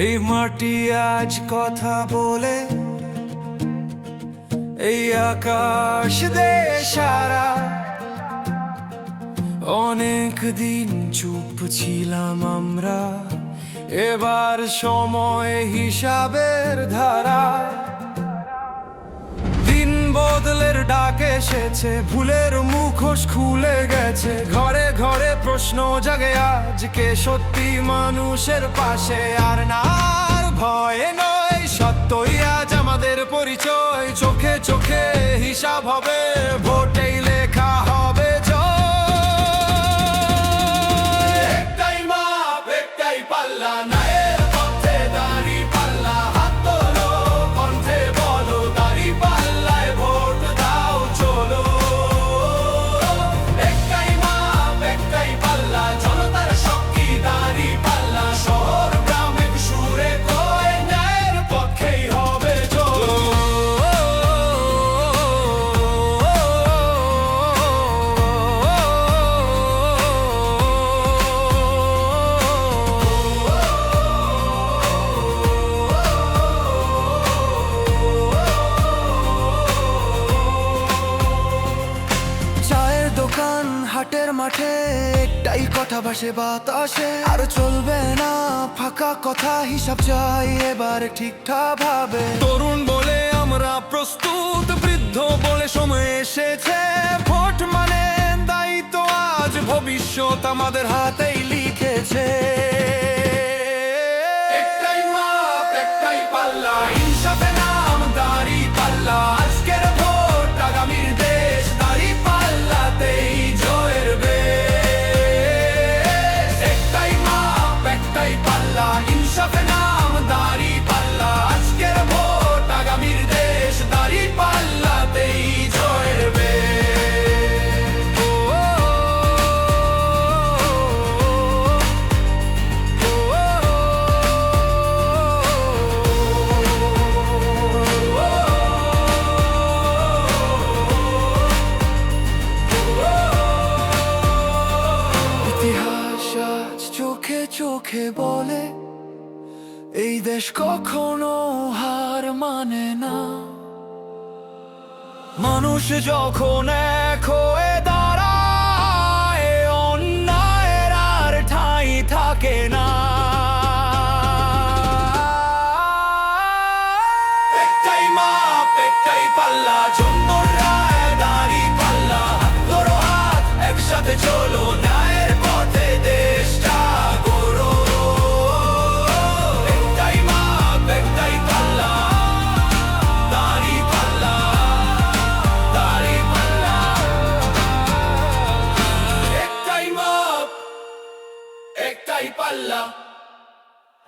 এই মাটি আজ কথা বলে, এই আকাশ দেয় সারা। অনেক দিন চুপ ছিলাম আমরা, এবার সময় হিসাবের ধারা। দিন বদলের ডাক এসেছে, ভুলের মুখোশ খুলে গেছে। ঘরে ঘরে প্রশ্ন জাগে আজকে, সত্যি মানুষের পাশে। আর না আর ভয় নয়, সত্যই আজ আমাদের পরিচয়। চোখে চোখে হিসাব হবে, ভোটেই লেখা হবে জয়। একটাই মাপ, একটাই পাল্লা, ন্যায়ের পথে দাঁড়িপাল্লা। হাত তোলো, কণ্ঠে বলো দাঁড়িপাল্লায় ভোট দাও চলো। একটাই মাপ, একটাই পাল্লা, জনতার শক্তি দাঁড়িপাল্লা। শহর গ্রামে সুরে কয়, ন্যায়ের পক্ষেই হবে চলো। চায়ের দোকান, হাটের মাঠে, একটাই কথা ভাসে বাতাসে। আর চলবে না ফাঁকা কথা, হিসাব চাই এবার ঠিকঠাক ভাবে। তরুণ বলে আমরা প্রস্তুত, বৃদ্ধ বলে সময় এসেছে। ভোট মানে দায়িত্ব, আজ ভবিষ্যৎ আমাদের হাতেই লিখেছে। একটাই মাপ, একটাই পাল্লা, ইনসাফে নাম দাঁড়িপাল্লা। আজকের ভোট আগামীর দেশ, দাঁড়িপাল্লাতেই জয়ের বেশ। একটাই মাপ, একটাই পাল্লা, ইনসাফে নাম দাঁড়িপাল্লা। আজকের ভোট আগামীর দেশ, দাঁড়িপাল্লাতেই জয়ের বেশ। ইতিহাস আজ চোখে চোখে বলে, এই দেশ কখনো হার মানে না। মানুষ যখন এক হয়ে দাঁড়ায়, অন্যায়ের আর ঠাঁই থাকে না। একটাই মাপ, একটাই পাল্লা, জন্মর রায় দাঁড়িপাল্লা। হাত ধরো হাত, একসাথে চলো।